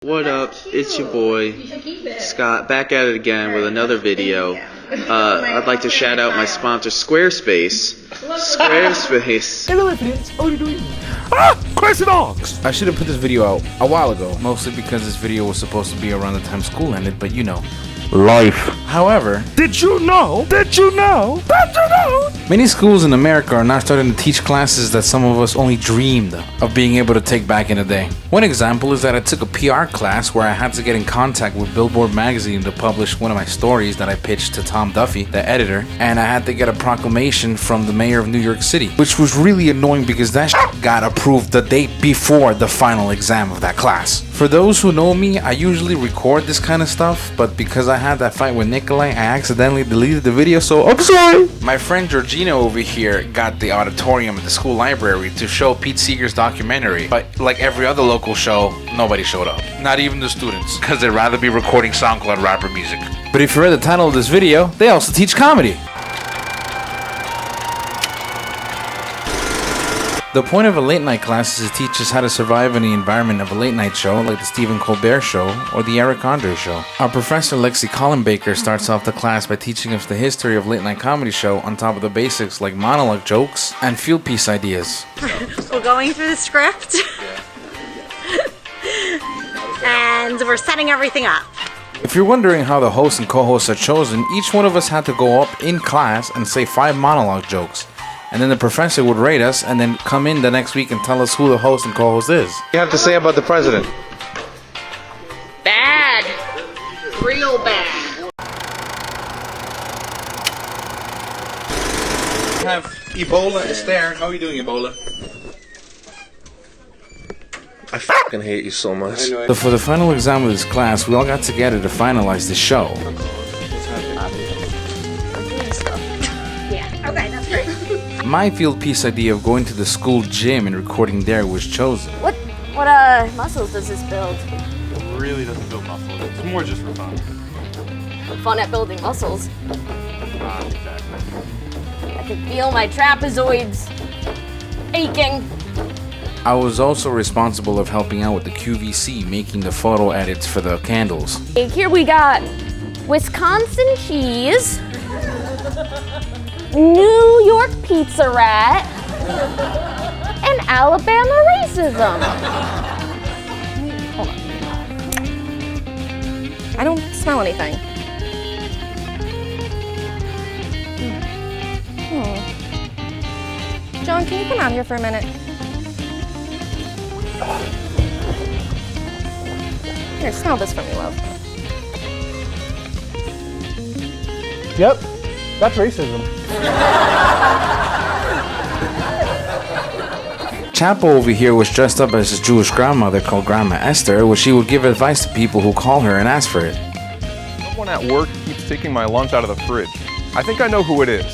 What up? It's your boy Scott, back at it again with another video. I'd like to shout out my sponsor Squarespace. Hello friends, how are you doing? Crazy dogs! I should have put this video out a while ago, mostly because this video was supposed to be around the time school ended, but you know, life. However, did you know? Many schools in America are now starting to teach classes that some of us only dreamed of being able to take back in the day. One example is that I took a PR class where I had to get in contact with Billboard magazine to publish one of my stories that I pitched to Tom Duffy, the editor, and I had to get a proclamation from the mayor of New York City, which was really annoying because that got approved the day before the final exam of that class. For those who know me, I usually record this kind of stuff, but because I had that fight with Nikolai, I accidentally deleted the video, so I'm sorry! My friend Georgina over here got the auditorium at the school library to show Pete Seeger's documentary, but like every other local show, nobody showed up. Not even the students, because they'd rather be recording SoundCloud rapper music. But if you read the title of this video, they also teach comedy. The point of a late night class is to teach us how to survive in the environment of a late night show like the Stephen Colbert Show or the Eric Andre Show. Our professor Lexi Collenbaker starts off the class by teaching us the history of late night comedy show on top of the basics like monologue jokes and field piece ideas. We're going through the script and we're setting everything up. If you're wondering how the hosts and co-hosts are chosen, each one of us had to go up in class and say 5 monologue jokes. And then the professor would rate us and then come in the next week and tell us who the host and co-host is. What do you have to say about the president? Bad. Real bad. Have Ebola is there. How are you doing, Ebola? I fucking hate you so much. So for the final exam of this class, we all got together to finalize the show. Yeah, okay, that's great. My field piece idea of going to the school gym and recording there was chosen. What muscles does this build? It really doesn't build muscles. It's more just for fun. Fun at building muscles. Exactly. I can feel my trapezoids aching. I was also responsible of helping out with the QVC, making the photo edits for the candles. Here we got Wisconsin cheese, New York pizza rat, and Alabama racism. Hold on. I don't smell anything. John, can you come out here for a minute? Here, smell this for me, love. Yep, that's racism. Chapo over here was dressed up as his Jewish grandmother called Grandma Esther, where she would give advice to people who call her and ask for it. Someone at work keeps taking my lunch out of the fridge. I think I know who it is.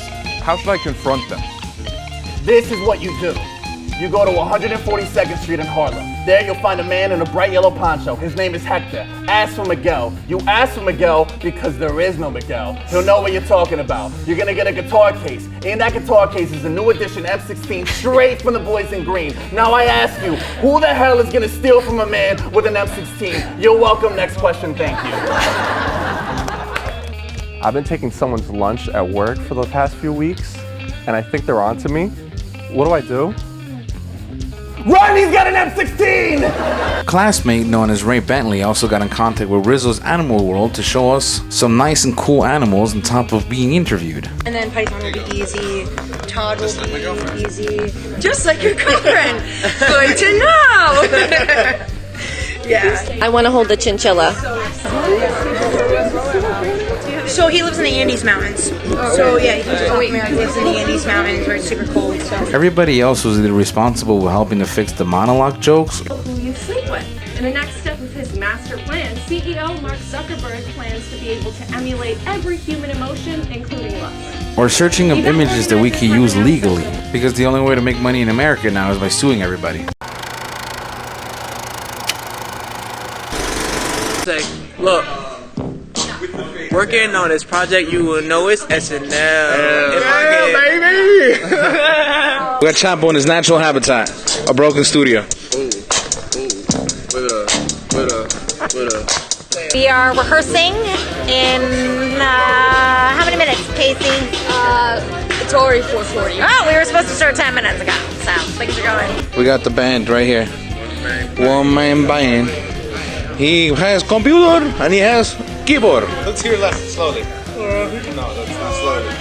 How should I confront them? This is what you do. You go to 142nd Street in Harlem. There you'll find a man in a bright yellow poncho. His name is Hector. Ask for Miguel. You ask for Miguel because there is no Miguel. He'll know what you're talking about. You're gonna get a guitar case. In that guitar case is a new edition M16 straight from the Boys in Green. Now I ask you, who the hell is gonna steal from a man with an M16? You're welcome. Next question, thank you. I've been taking someone's lunch at work for the past few weeks, and I think they're onto me. What do I do? Run, he's got an M16! Classmate known as Ray Bentley also got in contact with Rizzo's Animal World to show us some nice and cool animals on top of being interviewed. And then Python will be easy, Todd will be easy. Just like your girlfriend. Good to know. Yeah. I want to hold the chinchilla. So he lives in the Andes Mountains. So yeah, he comes to America, lives in the Andes Mountains where it's super cold. So Everybody else was either responsible with helping to fix the monologue jokes, who you sleep with. In the next step of his master plan, CEO Mark Zuckerberg plans to be able to emulate every human emotion, including lust. or searching up images that we can use legally, because the only way to make money in America now is by suing everybody. Look, working on this project, you will know it's SNL. Yeah, baby! We got Chapo in his natural habitat, a broken studio. With a We are rehearsing in how many minutes, Casey? It's already 4:40. Oh, we were supposed to start 10 minutes ago, so things are going. We got the band right here. One man band. He has computer and he has keyboard. Let's hear less slowly. No, that's not slowly.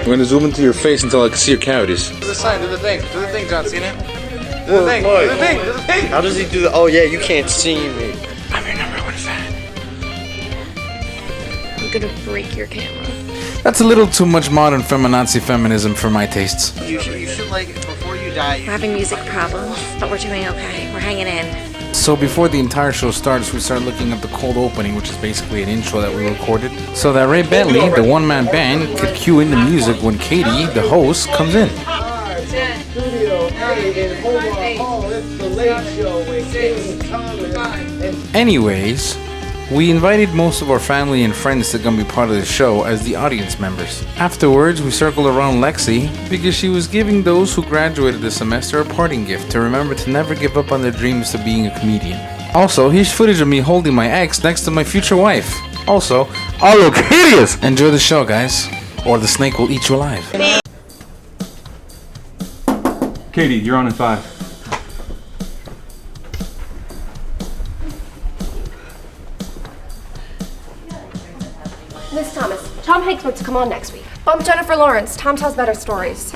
We're gonna zoom into your face until I can see your cavities. Do the sign, do the thing, John Cena. Do the thing, do the thing, do the thing. How does he do that? Oh yeah, you can't see me. I'm your number one fan. I'm gonna break your camera. That's a little too much modern feminazi feminism for my tastes. You should like before you die. We're having music problems, but we're doing okay. We're hanging in. So before the entire show starts, we start looking at the cold opening, which is basically an intro that we recorded, so that Ray Bentley, the one-man band, could cue in the music when Katie, the host, comes in. Anyways, we invited most of our family and friends to come be part of the show as the audience members. Afterwards, we circled around Lexi because she was giving those who graduated this semester a parting gift to remember to never give up on their dreams to being a comedian. Also, here's footage of me holding my ex next to my future wife. Also, I look hideous! Enjoy the show, guys, or the snake will eat you alive. Katie, you're on in 5. Miss Thomas, Tom Hanks wants to come on next week. Bump Jennifer Lawrence. Tom tells better stories.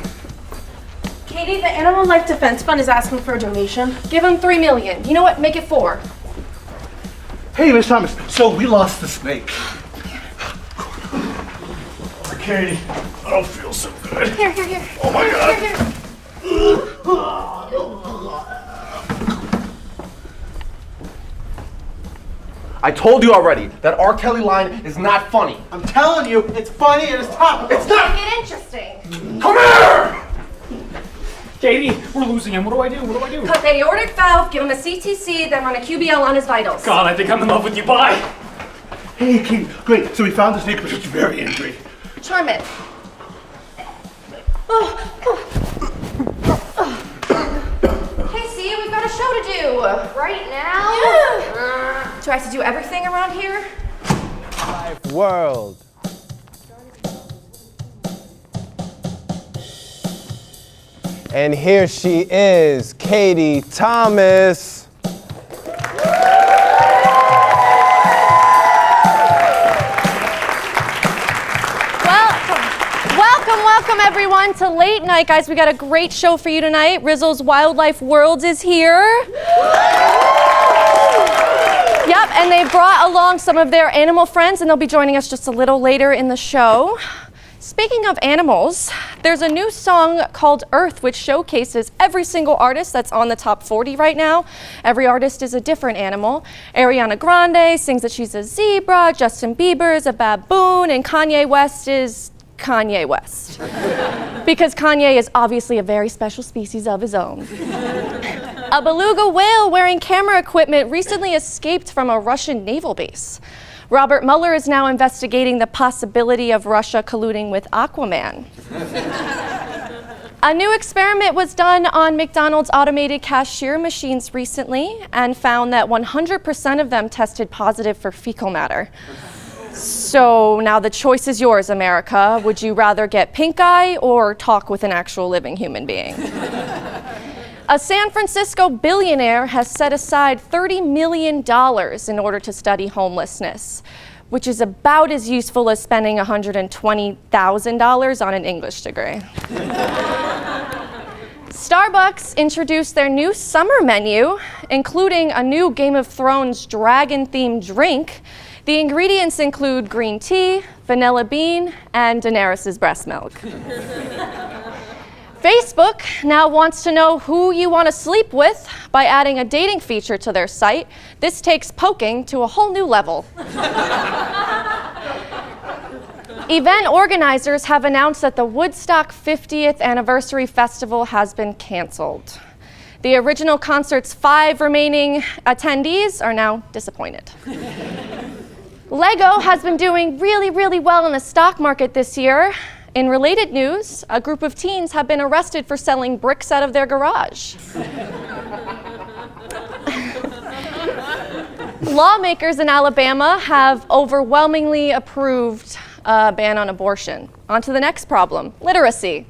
Katie, the Animal Life Defense Fund is asking for a donation. Give them $3 million. You know what? Make it 4. Hey, Miss Thomas. So we lost the snake. Oh, Katie, I don't feel so good. Here. Oh my God. Here. I told you already that R. Kelly line is not funny. I'm telling you, it's funny and it's topical. It's not. Make it interesting. Come here! Katie, we're losing him. What do I do? Cut the aortic valve, give him a CTC, then run a QBL on his vitals. God, I think I'm in love with you. Bye. Hey, Katie, great. So we found the snake, but it's very angry. Charm it. Hey, see, we've got a show to do. Right now? Do I have to do everything around here? World. And here she is, Katie Thomas. Welcome everyone to Late Night, guys. We got a great show for you tonight. Rizzo's Wildlife World is here. Yep, and they brought along some of their animal friends, and they'll be joining us just a little later in the show. Speaking of animals, there's a new song called Earth, which showcases every single artist that's on the top 40 right now. Every artist is a different animal. Ariana Grande sings that she's a zebra, Justin Bieber is a baboon, and Kanye West is Kanye West. Because Kanye is obviously a very special species of his own. A beluga whale wearing camera equipment recently escaped from a Russian naval base. Robert Mueller is now investigating the possibility of Russia colluding with Aquaman. A new experiment was done on McDonald's automated cashier machines recently and found that 100% of them tested positive for fecal matter. So now the choice is yours, America. Would you rather get pink eye or talk with an actual living human being? A San Francisco billionaire has set aside $30 million in order to study homelessness, which is about as useful as spending $120,000 on an English degree. Starbucks introduced their new summer menu, including a new Game of Thrones dragon-themed drink. The ingredients include green tea, vanilla bean, and Daenerys' breast milk. Facebook now wants to know who you want to sleep with by adding a dating feature to their site. This takes poking to a whole new level. Event organizers have announced that the Woodstock 50th Anniversary Festival has been canceled. The original concert's 5 remaining attendees are now disappointed. Lego has been doing really well in the stock market this year. In related news, a group of teens have been arrested for selling bricks out of their garage. Lawmakers in Alabama have overwhelmingly approved a ban on abortion. On to the next problem, literacy.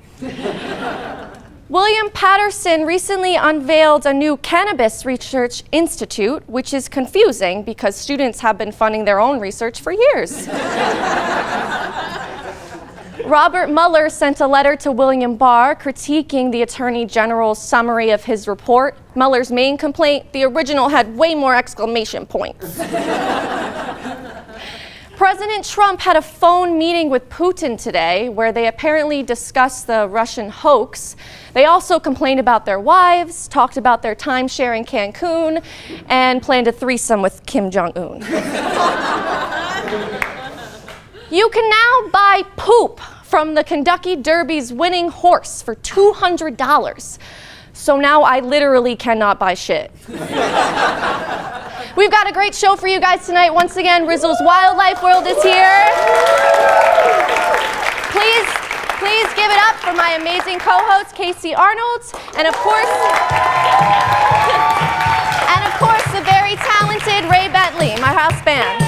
William Paterson recently unveiled a new cannabis research institute, which is confusing because students have been funding their own research for years. Robert Mueller sent a letter to William Barr critiquing the Attorney General's summary of his report. Mueller's main complaint, the original had way more exclamation points. President Trump had a phone meeting with Putin today where they apparently discussed the Russian hoax. They also complained about their wives, talked about their timeshare in Cancun, and planned a threesome with Kim Jong-un. You can now buy poop from the Kentucky Derby's winning horse for $200. So now I literally cannot buy shit. We've got a great show for you guys tonight. Once again, Rizzle's Wildlife World is here. Please give it up for my amazing co-host, Casey Arnold, and of course, the very talented Ray Bentley, my house band.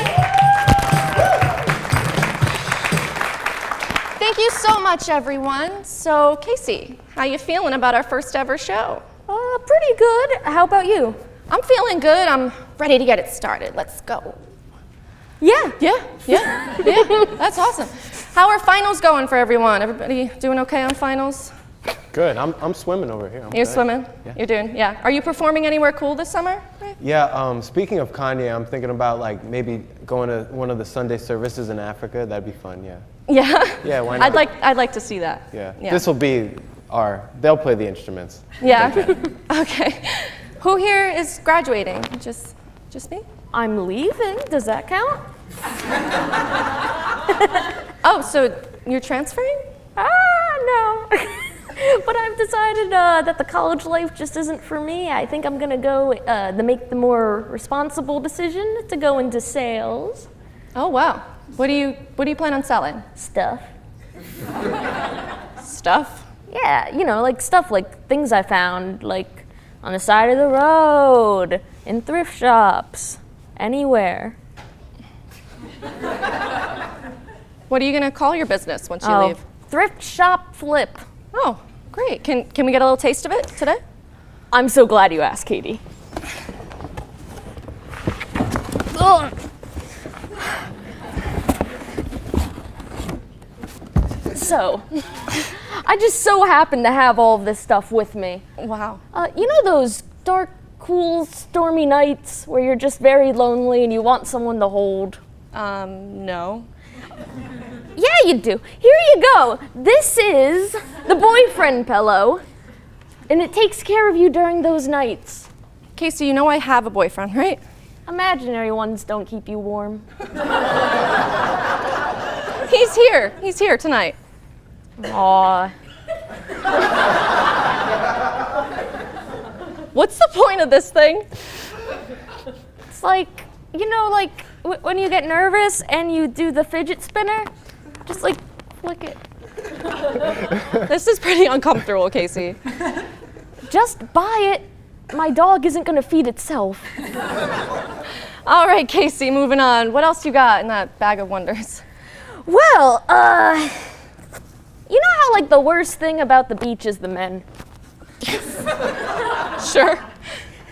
Thank you so much, everyone. So, Casey, how you feeling about our first ever show? Pretty good. How about you? I'm feeling good. I'm ready to get it started. Let's go. Yeah. That's awesome. How are finals going for everyone? Everybody doing okay on finals? Good. I'm swimming over here. You're swimming? Yeah. You're doing, yeah. Are you performing anywhere cool this summer? Right? Yeah, speaking of Kanye, I'm thinking about like maybe going to one of the Sunday services in Africa. That'd be fun, yeah. Yeah? Yeah, why not? I'd like to see that. Yeah. This will be they'll play the instruments. Yeah? Okay. Who here is graduating? Just me? I'm leaving. Does that count? Oh, so you're transferring? No. But I've decided that the college life just isn't for me. I think I'm gonna go make the more responsible decision to go into sales. Oh wow. What do you plan on selling? Stuff. Stuff? Yeah, like stuff like things I found like on the side of the road, in thrift shops, anywhere. What are you gonna call your business once you leave? Thrift shop flip. Oh, great. Can we get a little taste of it today? I'm so glad you asked, Katie. Ugh. So, I just so happen to have all of this stuff with me. Wow. You know those dark, cool, stormy nights where you're just very lonely and you want someone to hold? No. Yeah, you do. Here you go. This is the boyfriend pillow, and it takes care of you during those nights. Casey, you know I have a boyfriend, right? Imaginary ones don't keep you warm. He's here. He's here tonight. Aw. What's the point of this thing? It's like, when you get nervous and you do the fidget spinner, just like flick it. This is pretty uncomfortable, Casey. Just buy it. My dog isn't gonna feed itself. All right, Casey, moving on. What else you got in that bag of wonders? Well, you know how like the worst thing about the beach is the men? Sure.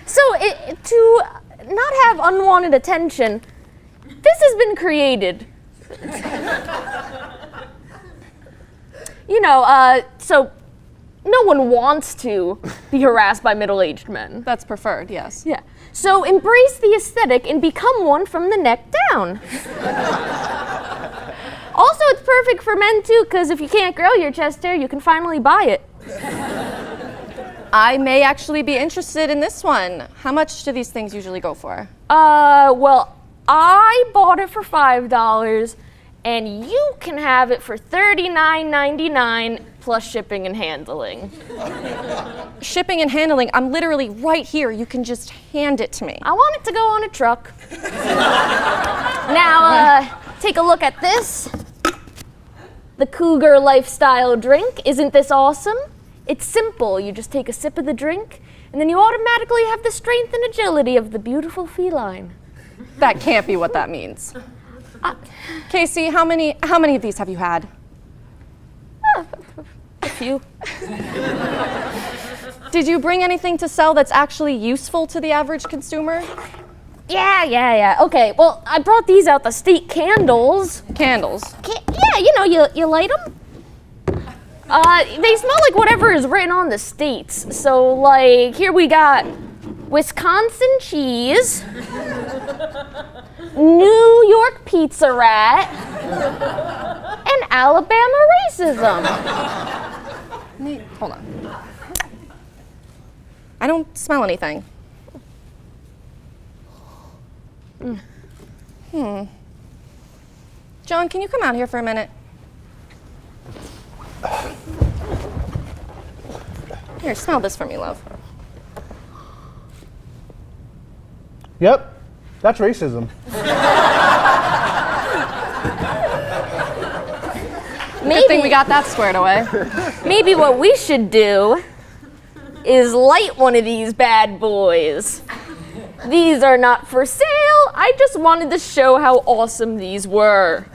So to not have unwanted attention, this has been created. So no one wants to be harassed by middle-aged men. That's preferred, yes. Yeah. So embrace the aesthetic and become one from the neck down. Also, it's perfect for men too, because if you can't grow your chest hair, you can finally buy it. I may actually be interested in this one. How much do these things usually go for? Well, I bought it for $5, and you can have it for $39.99 plus shipping and handling. Shipping and handling? I'm literally right here. You can just hand it to me. I want it to go on a truck. Now, take a look at this. The Cougar Lifestyle drink. Isn't this awesome? It's simple. You just take a sip of the drink, and then you automatically have the strength and agility of the beautiful feline. That can't be what that means. Casey, how many of these have you had? A few. Did you bring anything to sell that's actually useful to the average consumer? Yeah. Okay, well, I brought these out, the state candles. Candles? Yeah, you light them. They smell like whatever is written on the states. So, like, here we got Wisconsin cheese, New York pizza rat, and Alabama racism. Hold on. I don't smell anything. John, can you come out here for a minute? Here, smell this for me, love. Yep, that's racism. Good thing we got that squared away. Maybe what we should do is light one of these bad boys. These are not for sale. I just wanted to show how awesome these were.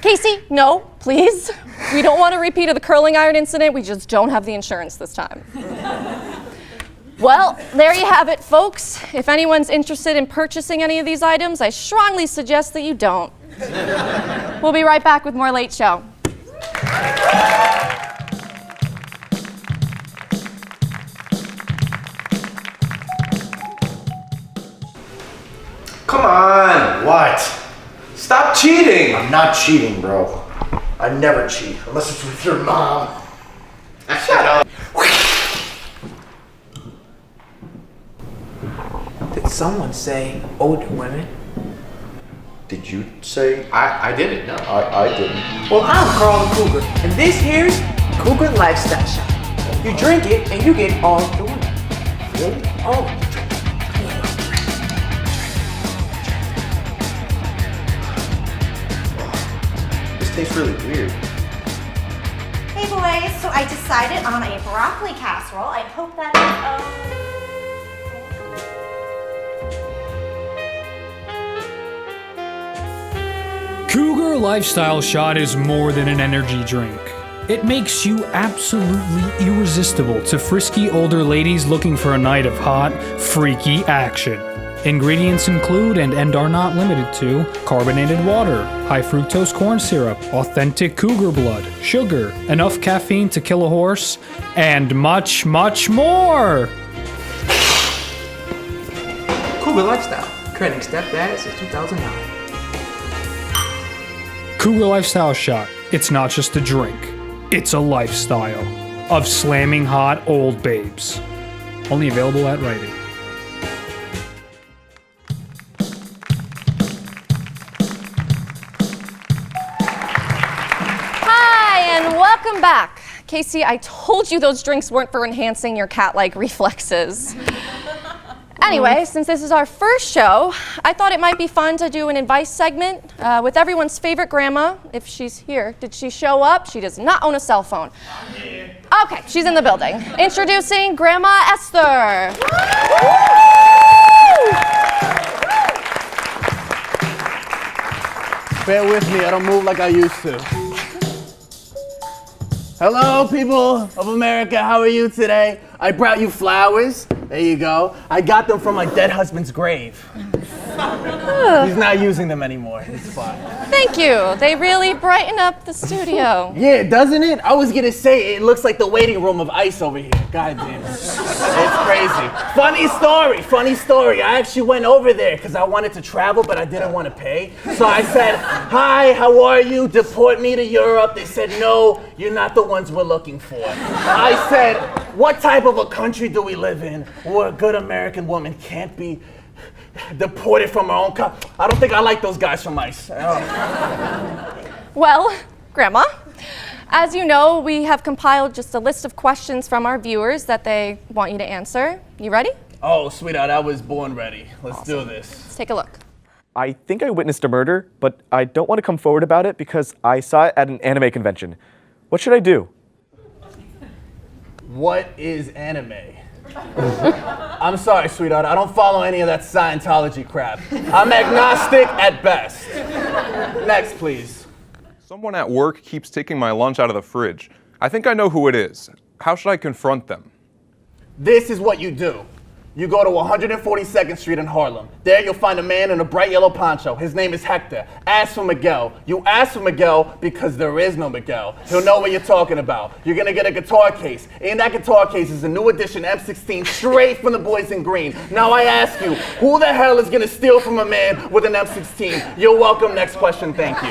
Casey, no, please. We don't want a repeat of the curling iron incident. We just don't have the insurance this time. Well, there you have it, folks. If anyone's interested in purchasing any of these items, I strongly suggest that you don't. We'll be right back with more Late Show. Come on! What? Stop cheating! I'm not cheating, bro. I never cheat, unless it's with your mom. Shut up! Did someone say older women? Did you say? I didn't, no. I didn't. Well, I'm Carl the Cougar, and this here's Cougar Lifestyle Shot. You drink it, and you get all the women. Really? Oh. This tastes really weird. Hey boys, so I decided on a broccoli casserole. I hope that Cougar Lifestyle Shot is more than an energy drink. It makes you absolutely irresistible to frisky older ladies looking for a night of hot, freaky action. Ingredients include and are not limited to carbonated water, high fructose corn syrup, authentic cougar blood, sugar, enough caffeine to kill a horse, and much, much more! Cougar Lifestyle, crediting stepdad since 2009. Cougar Lifestyle Shot. It's not just a drink. It's a lifestyle of slamming hot old babes. Only available at Rite Aid. Hi, and welcome back. Casey, I told you those drinks weren't for enhancing your cat-like reflexes. Anyway, since this is our first show, I thought it might be fun to do an advice segment with everyone's favorite grandma, if she's here. Did she show up? She does not own a cell phone. Okay, she's in the building. Introducing Grandma Esther. Bear with me, I don't move like I used to. Hello, people of America, how are you today? I brought you flowers. There you go. I got them from my dead husband's grave. He's not using them anymore. It's fine. Thank you. They really brighten up the studio. Yeah, doesn't it? I was gonna say it looks like the waiting room of ICE over here. God damn it. It's crazy. Funny story. I actually went over there because I wanted to travel, but I didn't want to pay. So I said, hi, how are you? Deport me to Europe. They said, no, you're not the ones we're looking for. I said, what type of a country do we live in where a good American woman can't be deported from her own country? I don't think I like those guys from ICE. Well, Grandma, as you know, we have compiled just a list of questions from our viewers that they want you to answer. You ready? Oh, sweetheart, I was born ready. Let's do this. Let's take a look. I think I witnessed a murder, but I don't want to come forward about it because I saw it at an anime convention. What should I do? What is anime? I'm sorry, sweetheart. I don't follow any of that Scientology crap. I'm agnostic at best. Next, please. Someone at work keeps taking my lunch out of the fridge. I think I know who it is. How should I confront them? This is what you do. You go to 142nd Street in Harlem. There you'll find a man in a bright yellow poncho. His name is Hector. Ask for Miguel. You ask for Miguel because there is no Miguel. He'll know what you're talking about. You're gonna get a guitar case. In that guitar case is a new edition M16 straight from the boys in green. Now I ask you, who the hell is gonna steal from a man with an M16? You're welcome. Next question, thank you.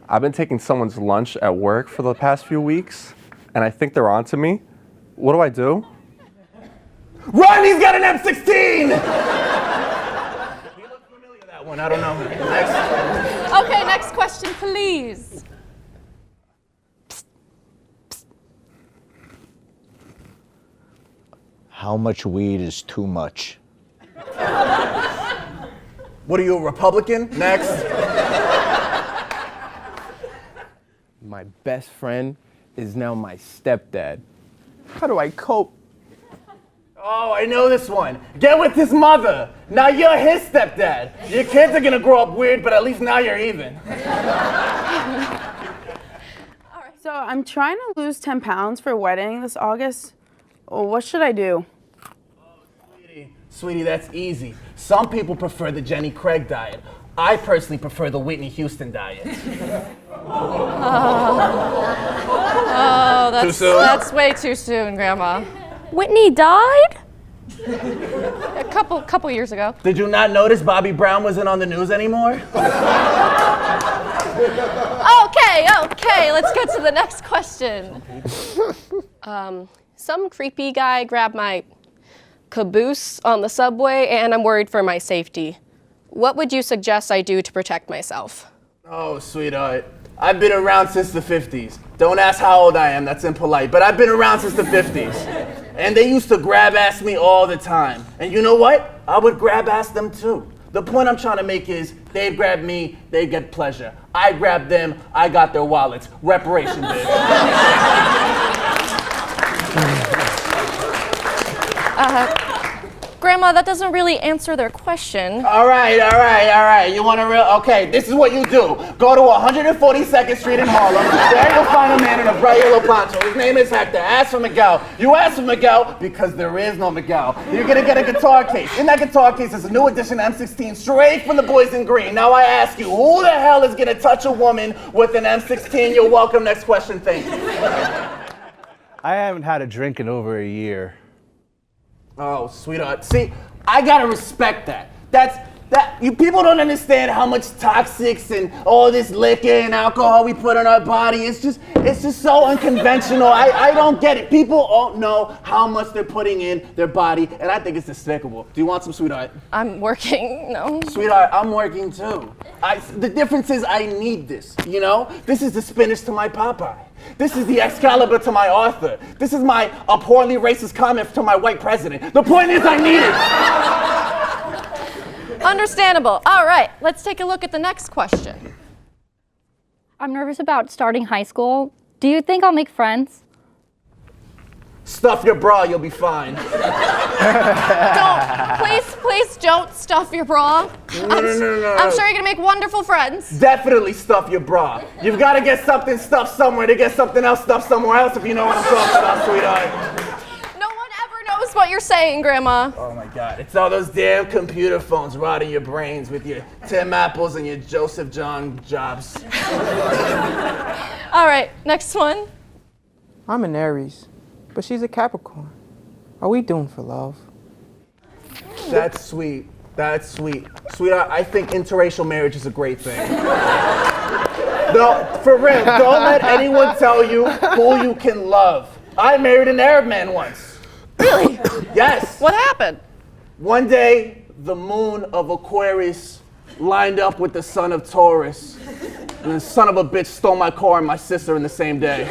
I've been taking someone's lunch at work for the past few weeks, and I think they're onto me. What do I do? Run, he's got an M16! He looks familiar, that one, I don't know. Next. Okay, next question, please. How much weed is too much? What are you, a Republican? Next. My best friend is now my stepdad. How do I cope? Oh, I know this one. Get with his mother. Now you're his stepdad. Your kids are gonna grow up weird, but at least now you're even. So I'm trying to lose 10 pounds for a wedding this August. What should I do? Sweetie, that's easy. Some people prefer the Jenny Craig diet. I personally prefer the Whitney Houston diet. Oh, Too soon? that's way too soon, Grandma. Whitney died? A couple years ago. Did you not notice Bobby Brown wasn't on the news anymore? Okay, let's go to the next question. Some creepy guy grabbed my caboose on the subway, and I'm worried for my safety. What would you suggest I do to protect myself? Oh, sweetheart. I've been around since the 50s. Don't ask how old I am, that's impolite, but I've been around since the 50s. And they used to grab ass me all the time. And you know what? I would grab ass them too. The point I'm trying to make is, they'd grab me, they'd get pleasure. I grabbed them, I got their wallets. Reparation, bitch. Grandma, that doesn't really answer their question. All right. You want to okay, this is what you do. Go to 142nd Street in Harlem. There you'll find a man in a bright yellow poncho. His name is Hector. Ask for Miguel. You ask for Miguel because there is no Miguel. You're going to get a guitar case. In that guitar case is a new edition M16 straight from the boys in green. Now I ask you, who the hell is going to touch a woman with an M16? You're welcome. Next question, thank you. I haven't had a drink in over a year. Oh, sweetheart. See, I gotta respect that. You people don't understand how much toxics and all this liquor and alcohol we put in our body. It's just so unconventional. I don't get it. People don't know how much they're putting in their body, and I think it's despicable. Do you want some, sweetheart? I'm working, no. Sweetheart, I'm working too. The difference is I need this, you know? This is the spinach to my Popeye. This is the Excalibur to my Arthur. This is my abhorrently racist comment to my white president. The point is I need it. Understandable. All right, let's take a look at the next question. I'm nervous about starting high school. Do you think I'll make friends? Stuff your bra, you'll be fine. Please don't stuff your bra. No. I'm sure you're gonna make wonderful friends. Definitely stuff your bra. You've got to get something stuffed somewhere to get something else stuffed somewhere else, if you know what I'm talking about, sweetheart. No one ever knows what you're saying, Grandma. Oh my God, it's all those damn computer phones rotting your brains with your Tim Apples and your Joseph John Jobs. All right, next one. I'm an Aries, but she's a Capricorn. Are we doomed for love? That's sweet. Sweetheart, I think interracial marriage is a great thing. No, for real, don't let anyone tell you who you can love. I married an Arab man once. Really? Yes. What happened? One day, the moon of Aquarius lined up with the sun of Taurus. And the son of a bitch stole my car and my sister in the same day.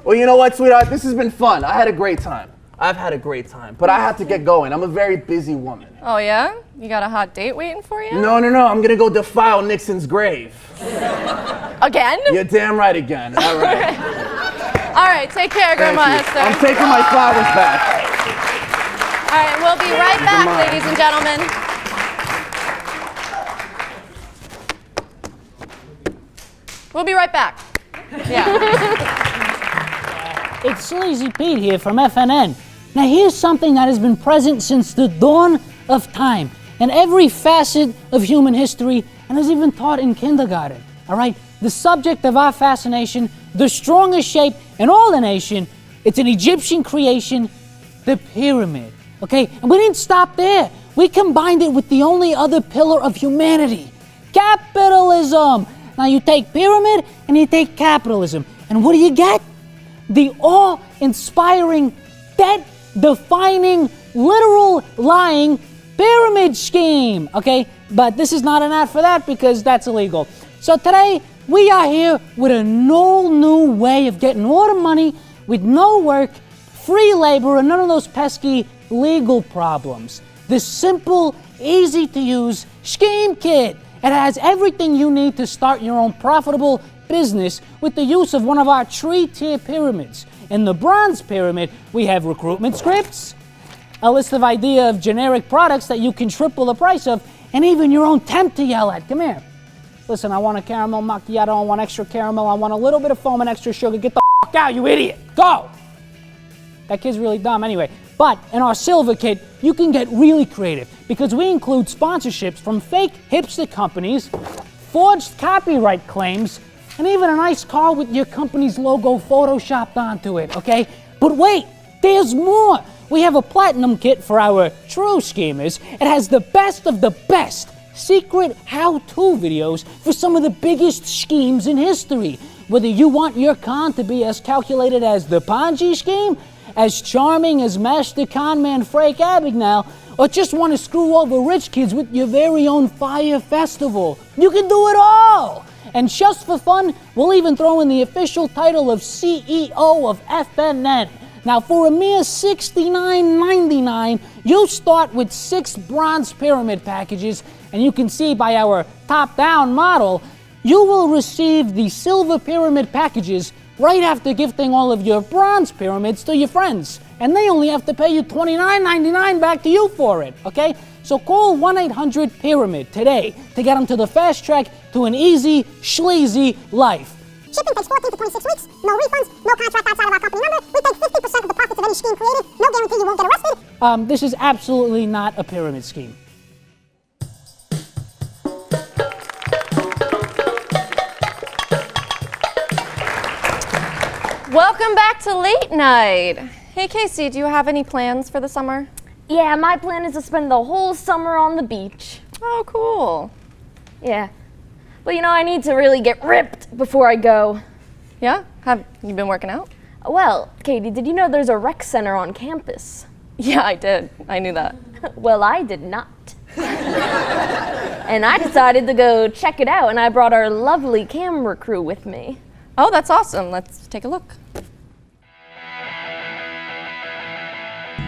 Well, you know what, sweetheart? This has been fun. I had a great time. I've had a great time, but I have to get going. I'm a very busy woman. Oh yeah? You got a hot date waiting for you? No, I'm gonna go defile Nixon's grave. Again? You're damn right again. All right. All right, take care, Grandma Esther. I'm taking my flowers back. All right, we'll be right back, ladies and gentlemen. We'll be right back. Yeah. It's Sleazy Pete here from FNN. Now here's something that has been present since the dawn of time in every facet of human history and is even taught in kindergarten. All right? The subject of our fascination, the strongest shape in all the nation, it's an Egyptian creation, the pyramid. Okay? And we didn't stop there. We combined it with the only other pillar of humanity, capitalism. Now you take pyramid and you take capitalism, and what do you get? The awe-inspiring, debt-defining, literal lying pyramid scheme, okay? But this is not an ad for that because that's illegal. So today, we are here with a whole new way of getting all the money with no work, free labor, and none of those pesky legal problems. This simple, easy-to-use scheme kit. It has everything you need to start your own profitable business with the use of one of our 3-tier pyramids. In the bronze pyramid, we have recruitment scripts, a list of idea of generic products that you can triple the price of, and even your own temp to yell at. Come here. Listen, I want a caramel macchiato, I want extra caramel, I want a little bit of foam and extra sugar. Get the f*** out, you idiot. Go! That kid's really dumb anyway. But in our silver kit, you can get really creative because we include sponsorships from fake hipster companies, forged copyright claims, and even a nice car with your company's logo photoshopped onto it, okay? But wait, there's more. We have a platinum kit for our true schemers. It has the best of the best secret how-to videos for some of the biggest schemes in history. Whether you want your con to be as calculated as the Ponzi scheme, as charming as Master Conman Frank Abagnale, or just want to screw over rich kids with your very own fire festival, you can do it all! And just for fun, we'll even throw in the official title of CEO of FNN. Now, for a mere $69.99, you start with 6 bronze pyramid packages, and you can see by our top-down model, you will receive the silver pyramid packages right after gifting all of your bronze pyramids to your friends. And they only have to pay you $29.99 back to you for it, okay? So call 1-800-PYRAMID today to get them to the fast track to an easy, sleazy life. Shipping takes 14 to 26 weeks. No refunds, no contract outside of our company number. We take 50% of the profits of any scheme created. No guarantee you won't get arrested. This is absolutely not a pyramid scheme. Welcome back to Late Night. Hey Casey, do you have any plans for the summer? Yeah, my plan is to spend the whole summer on the beach. Oh, cool. Yeah. But you know, I need to really get ripped before I go. Yeah? Have you been working out? Well, Katie, did you know there's a rec center on campus? Yeah, I did. I knew that. Well, I did not. And I decided to go check it out, and I brought our lovely camera crew with me. Oh, that's awesome. Let's take a look.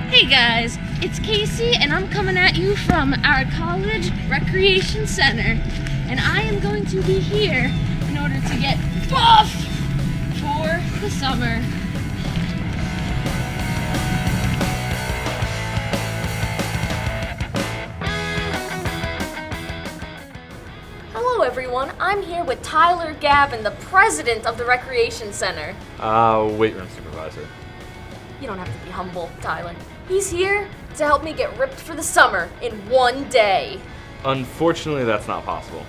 Hey guys, it's Casey and I'm coming at you from our college recreation center. And I am going to be here in order to get buff for the summer. Hello everyone, I'm here with Tyler Gavin, the president of the recreation center. Weight room supervisor. You don't have to be humble, Tyler. He's here to help me get ripped for the summer in one day. Unfortunately, that's not possible.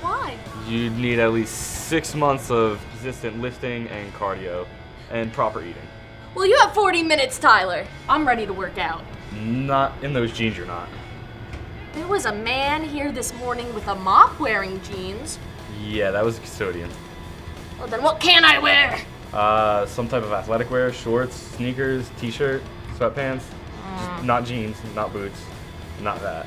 Why? You need at least 6 months of consistent lifting and cardio and proper eating. Well, you have 40 minutes, Tyler. I'm ready to work out. Not in those jeans, you're not. There was a man here this morning with a mop wearing jeans. Yeah, that was a custodian. Well, then what can I wear? Some type of athletic wear, shorts, sneakers, t-shirt, sweatpants. Just not jeans, not boots, not that.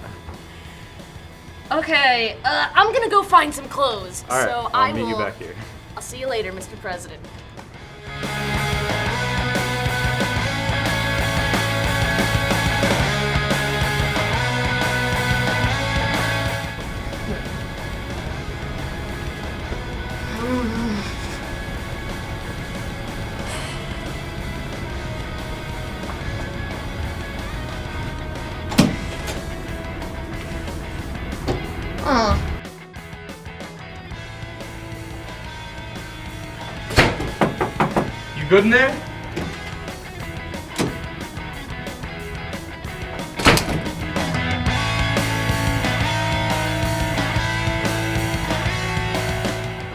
Okay, I'm gonna go find some clothes. All right, so I'll meet you back here. I'll see you later, Mr. President. You good in there?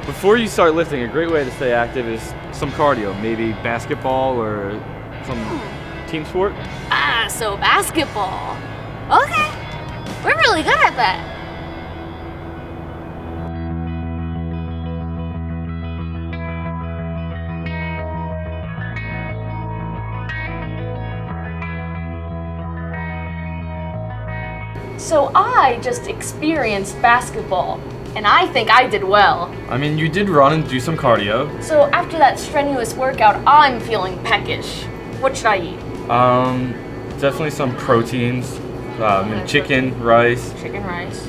Before you start lifting, a great way to stay active is some cardio, maybe basketball or some team sport. Ah, so basketball. Okay. We're really good at that. So I just experienced basketball, and I think I did well. I mean, you did run and do some cardio. So after that strenuous workout, I'm feeling peckish. What should I eat? Definitely some proteins, chicken, rice. Chicken, rice.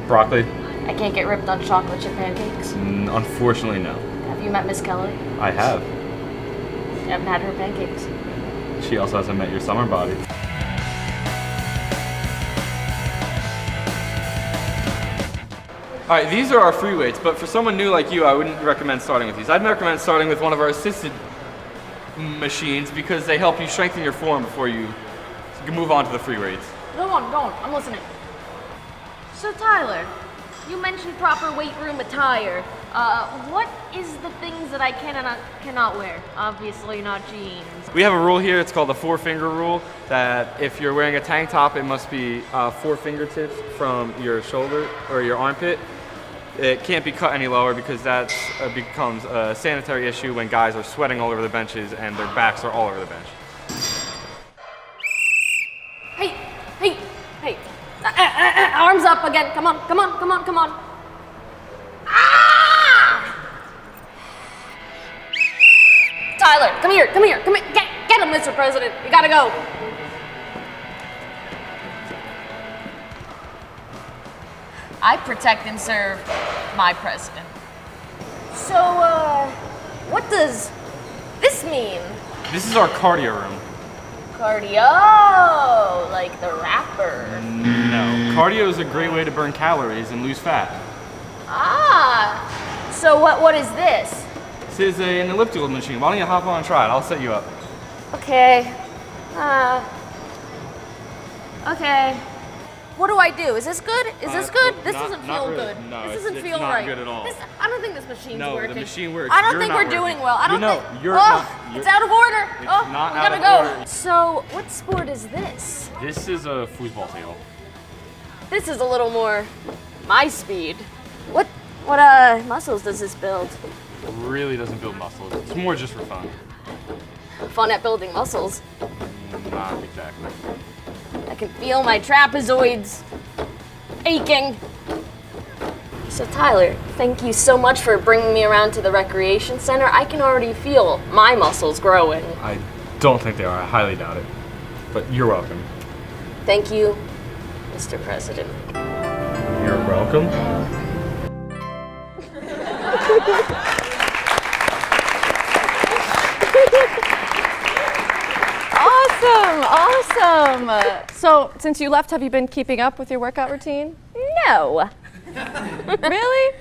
Broccoli. I can't get ripped on chocolate chip pancakes. Unfortunately, no. Have you met Miss Kelly? I have. You haven't had her pancakes. She also hasn't met your summer body. All right, these are our free weights, but for someone new like you, I wouldn't recommend starting with these. I'd recommend starting with one of our assisted machines because they help you strengthen your form before you can move on to the free weights. Go on, I'm listening. So Tyler, you mentioned proper weight room attire. What is the things that I can and cannot wear? Obviously not jeans. We have a rule here, it's called the 4-finger rule, that if you're wearing a tank top, it must be 4 fingertips from your shoulder or your armpit. It can't be cut any lower because that becomes a sanitary issue when guys are sweating all over the benches and their backs are all over the bench. Hey. Arms up again. Come on. Ah! Tyler, come here. Get him, Mr. President. You gotta go. I protect and serve my president. So, what does this mean? This is our cardio room. Cardio, like the rapper. No, cardio is a great way to burn calories and lose fat. Ah, so what is this? This is an elliptical machine. Why don't you hop on and try it? I'll set you up. Okay. Okay. What do I do? Is this good? This doesn't feel good. No, this doesn't feel not right. good at all. I don't think this machine's working. No, the machine works. I don't think we're doing well. It's out of order. It's We not gotta out go. of order. So, what sport is this? This is a foosball table. This is a little more my speed. What muscles does this build? It really doesn't build muscles. It's more just for fun. Fun at building muscles. Not exactly. I can feel my trapezoids aching. So Tyler, thank you so much for bringing me around to the recreation center. I can already feel my muscles growing. I don't think they are. I highly doubt it. But you're welcome. Thank you, Mr. President. You're welcome. Awesome. So, since you left, have you been keeping up with your workout routine? No. Really?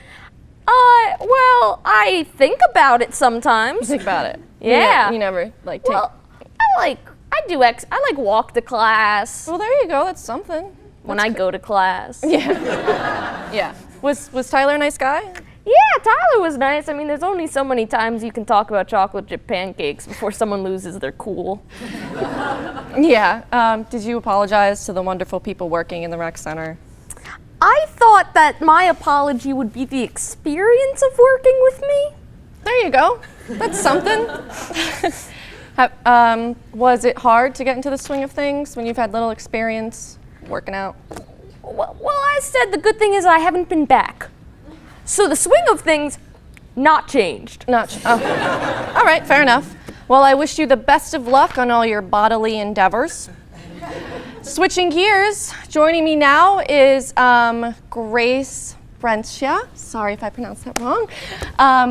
Well, I think about it sometimes. You think about it? Yeah. You never take. Well, I like walk to class. Well, there you go. That's something. When I go to class. Yeah. Yeah. Was Tyler a nice guy? Yeah, Tyler was nice. I mean, there's only so many times you can talk about chocolate chip pancakes before someone loses their cool. Yeah. Did you apologize to the wonderful people working in the rec center? I thought that my apology would be the experience of working with me. There you go. That's something. Was it hard to get into the swing of things when you've had little experience working out? Well, I said the good thing is I haven't been back. So the swing of things, not changed. All right, fair enough. Well, I wish you the best of luck on all your bodily endeavors. Switching gears, joining me now is Grace Brencia. Sorry if I pronounced that wrong.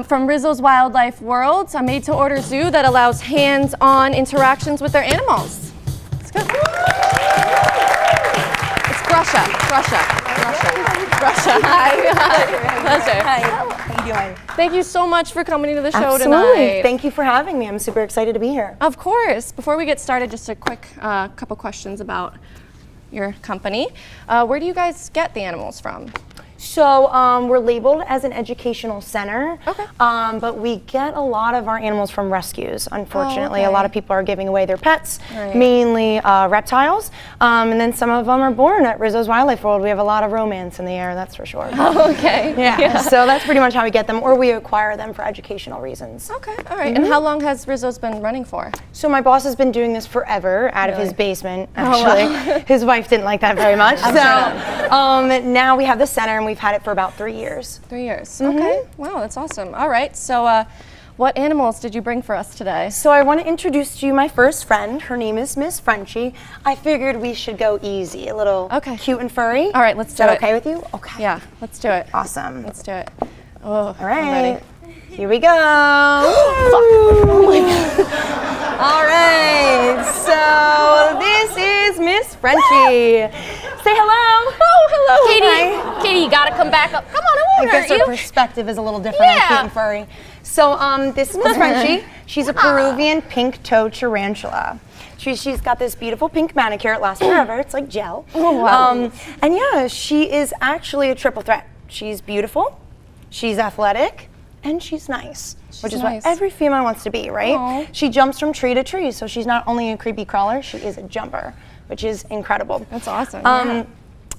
From Rizzo's Wildlife World, a made-to-order zoo that allows hands-on interactions with their animals. It's good. It's Grusha. Russia. Hi. Pleasure. Hi. How you doing? Thank you so much for coming to the show Absolutely. tonight. Thank you for having me. I'm super excited to be here. Of course. Before we get started, just a quick couple questions about your company. Where do you guys get the animals from? So we're labeled as an educational center, but we get a lot of our animals from rescues, unfortunately. Oh, okay. A lot of people are giving away their pets, Right. mainly reptiles, and then some of them are born at Rizzo's Wildlife World. We have a lot of romance in the air, that's for sure. Oh, okay. Yeah, so that's pretty much how we get them, or we acquire them for educational reasons. Okay, all right. And how long has Rizzo's been running for? So my boss has been doing this forever out of his Really? basement, Oh, actually. wow. His wife didn't like that very much. I'm So now we have the center and we've had it for about 3 years. 3 years. Okay. Wow, that's awesome. All right. So what animals did you bring for us today? So I want to introduce to you my first friend. Her name is Miss Frenchie. I figured we should go easy, a little cute and furry. All right, let's do Is it. that okay with you? Okay. Yeah, let's do it. Awesome. Let's do it. Oh, All right. I'm ready. Here we go. All right. So this is Miss Frenchie. Say hello. Oh, hello, Katie. Hi. Katie, you gotta come back up. Come on, I I won't guess hurt her you. perspective is a little different on Yeah. cute and furry. So this is Miss Frenchie. She's a Peruvian pink-toed tarantula. She's got this beautiful pink manicure. It lasts forever. It's like gel. Oh, wow. And yeah, she is actually a triple threat. She's beautiful, she's athletic, and she's nice. Which is nice. what every female wants to be, right? Aw. She jumps from tree to tree, so she's not only a creepy crawler, she is a jumper, which is incredible. That's awesome.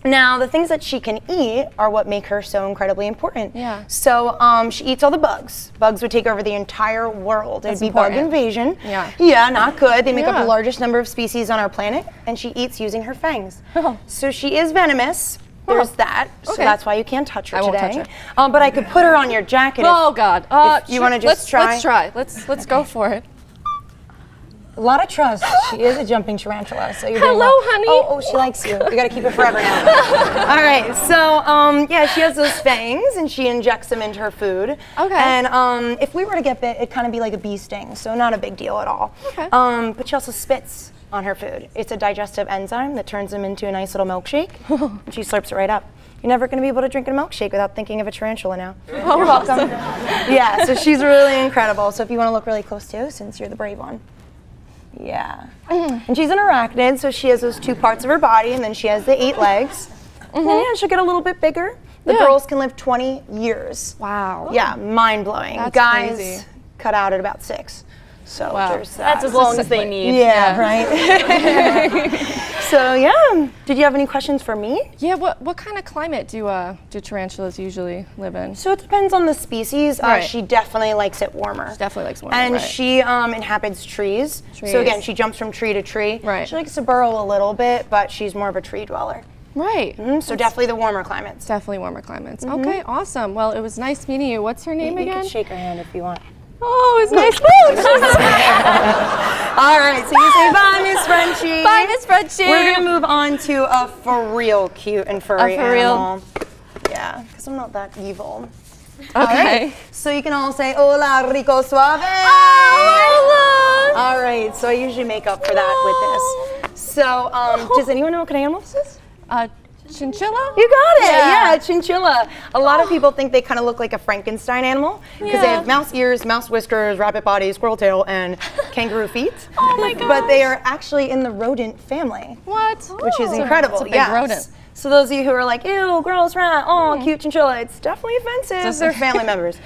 Now, the things that she can eat are what make her so incredibly important. Yeah. So she eats all the bugs. Bugs would take over the entire world. That's It'd be bug important. invasion. Yeah. Yeah, not good. They make up Yeah. the largest number of species on our planet, and she eats using her fangs. Oh. So she is venomous. There's that. So Okay. that's why you can't touch her I won't today. touch her. But I could put her on your jacket. Oh God. If you want to just try. Let's try. Let's go for it. A lot of trust. She is a jumping tarantula, so you're doing Hello, well. honey. Oh, she likes you. You got to keep her forever now. All right. So, yeah, she has those fangs, and she injects them into her food. Okay. And if we were to get bit, it'd kind of be like a bee sting, so not a big deal at all. Okay. But she also spits on her food. It's a digestive enzyme that turns them into a nice little milkshake. And she slurps it right up. You're never going to be able to drink a milkshake without thinking of a tarantula now. Oh, You're welcome. awesome. Yeah. So she's really incredible. So if you want to look really close too, since you're the brave one. Yeah. And she's an arachnid, so she has those 2 parts of her body, and then she has the 8 legs. And yeah, she'll get a little bit bigger. The girls can live 20 years. Wow. Yeah, mind-blowing. That's Guys crazy. cut out at about 6. So Wow. there's that. That's as long as they need. Yeah, right? So yeah, did you have any questions for me? Yeah. What kind of climate do tarantulas usually live in? So it depends on the species. Right. She definitely likes it warmer. She definitely likes warmer. And right. she inhabits trees. So again, Trees. she jumps from tree to tree. Right. She likes to burrow a little bit, but she's more of a tree dweller. Right. So definitely the warmer climates. Definitely warmer climates. Okay, awesome. Well, it was nice meeting you. What's her name You again? can shake her hand if you want. Oh, it's nice. All right, so you say bye, Miss Frenchie. Bye, Miss Frenchie. We're gonna move on to a for real cute and furry for real? animal. Yeah, because I'm not that evil. Okay. All right, so you can all say hola, rico suave. Oh, all right, so I usually make up for that with this. So, does anyone know what kind of animal this is? Chinchilla? You got it. Yeah, chinchilla. A lot of people think they kind of look like a Frankenstein animal because they have mouse ears, mouse whiskers, rabbit body, squirrel tail, and kangaroo feet. Oh my gosh. But they are actually in the rodent family. What? Which is incredible. It's a big yes. rodent. So those of you who are like, ew, gross rat, oh, cute chinchilla, it's definitely offensive. They're family members.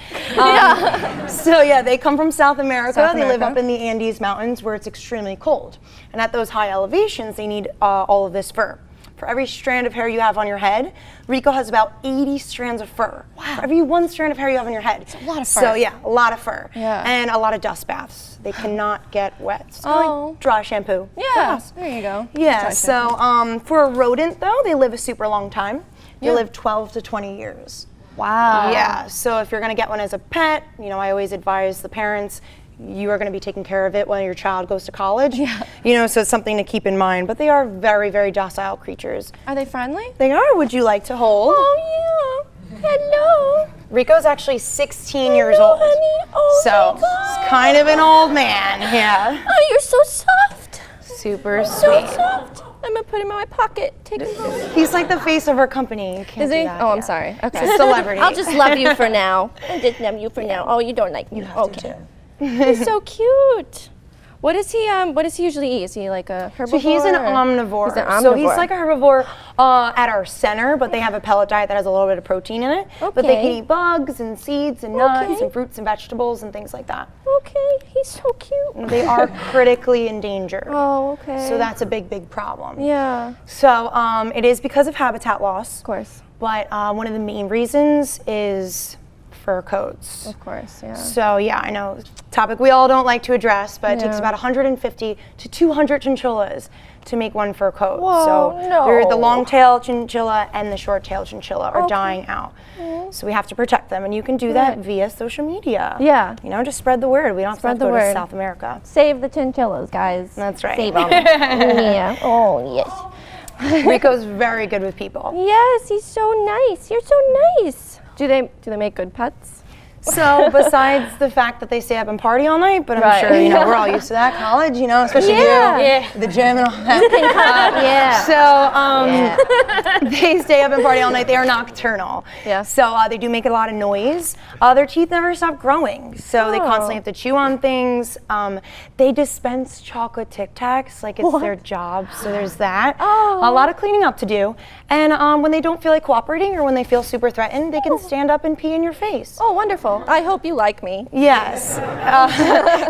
So yeah, they come from South America. They live up in the Andes Mountains where it's extremely cold. And at those high elevations, they need all of this fur. For every strand of hair you have on your head, Rico has about 80 strands of fur. Wow. For every 1 strand of hair you have on your head. It's a lot of fur. So yeah, a lot of fur. Yeah. And a lot of dust baths. They cannot get wet. It's like dry shampoo. for Yeah, us. there you go. Yeah, Dry so for a rodent though, they live a super long time. They live 12 to 20 years. Wow. Yeah, so if you're gonna get one as a pet, you know, I always advise the parents, you are going to be taking care of it when your child goes to college. Yeah. You know, so it's something to keep in mind. But they are very, very docile creatures. Are they friendly? They are. Would you like to hold? Oh, yeah. Hello. Rico's actually 16 years old. Honey. Oh, so my God. he's kind of an old man. Yeah. Oh, you're so soft. Super So sweet. soft. I'm gonna put him in my pocket. Take him home. He's like the face of our company. You can't Is he? do that, Oh, I'm yeah. sorry. Okay. He's a celebrity. I'll just love you for now. I'll just love you for now. Oh, you don't like me. Okay. He's so cute. What does he usually eat? Is he like a herbivore? So he's an or- omnivore. He's an omnivore. So he's like a herbivore at our center, but they have a pellet diet that has a little bit of protein in it. But they can Okay. eat bugs and seeds and nuts and fruits and vegetables and things like that. Okay, he's so cute. They are critically endangered. Oh, okay. So that's a big, big problem. Yeah. So it is because of habitat loss. Of course. But one of the main reasons is fur coats. Of course, yeah. So yeah, I know, topic we all don't like to address, but it takes Yeah. about 150 to 200 chinchillas to make one fur coat. Whoa, so no. the long-tailed chinchilla and the short-tailed chinchilla are dying out. So we have to protect them, and you can do that Right. via social media. Yeah. You know, just spread the word. We don't have to Spread the go to word. South America. Save the chinchillas, guys. That's right. Save them. Yeah. Oh, yes. Rico's very good with people. Yes, he's so nice. You're so nice. Do they make good pets? So besides the fact that they stay up and party all night, but I'm Right. sure, you know, we're all used to that, college, you know, especially Yeah. you, the gym and all that. Yeah. So they stay up and party all night. They are nocturnal. Yeah. So they do make a lot of noise. Their teeth never stop growing, so they constantly have to chew on things. They dispense chocolate Tic Tacs like it's their job, so there's that. A lot of cleaning up to do. And when they don't feel like cooperating or when they feel super threatened, they can stand up and pee in your face. Oh, wonderful. I hope you like me. Yes.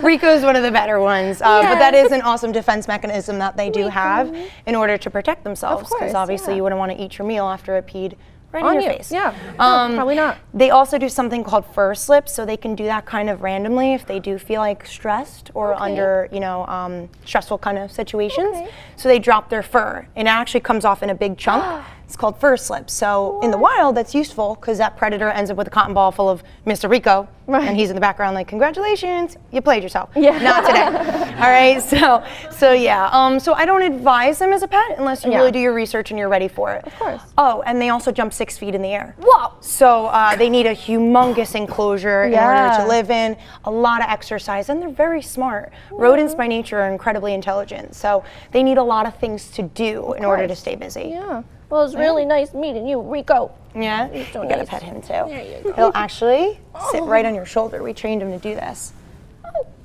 Rico's one of the better ones. But that is an awesome defense mechanism that they do have in order to protect themselves. Of course, Because obviously you wouldn't want to eat your meal after it peed right in On your you. face. Yeah. No, probably not. They also do something called fur slips, so they can do that kind of randomly if they do feel like stressed or under, you know, stressful kind of situations. So they drop their fur. It actually comes off in a big chunk. It's called fur slips. So in the wild, that's useful because that predator ends up with a cotton ball full of Mr. Rico, and he's in the background like, congratulations, you played yourself. Yeah. Not today. All right. So yeah. So I don't advise them as a pet unless you really do your research and you're ready for it. Of course. Oh, and they also jump 6 feet in the air. Whoa. So they need a humongous enclosure in order to live in, a lot of exercise, and they're very smart. Rodents by nature are incredibly intelligent, so they need a lot of things to do in order to stay busy. Yeah. Well, it's really nice meeting you, Rico. Yeah, You're so you gotta nice. pet him too. There you go. He'll actually sit right on your shoulder. We trained him to do this.